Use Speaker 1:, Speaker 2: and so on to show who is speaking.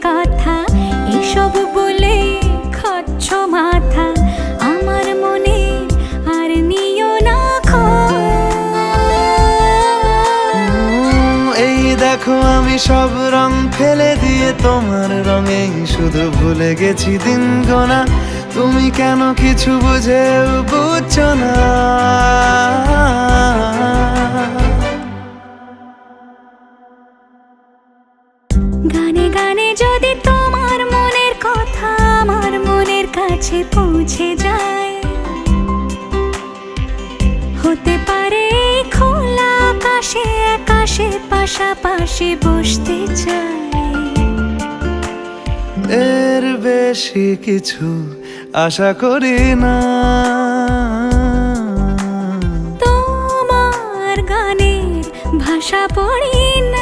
Speaker 1: কথা, এসব বলে খাচ্ছ মাথা। আমার মনে আর নিও না
Speaker 2: এই দেখো আমি সব রং ফেলে দিয়ে তোমার রঙে শুধু ভুলে গেছি দিন গোনা। তুমি কেন কিছু বুঝেও বুঝছো না?
Speaker 1: গানে গানে যদি তোমার মনের কথা আমার মনের কাছে পৌঁছে যায়, হতে পারে এই খোলা আকাশে আকাশে পাশাপাশি বসতে চাই।
Speaker 2: এর বেশি কিছু আশা করি না।
Speaker 1: তোমার গানের ভাষা পড়ি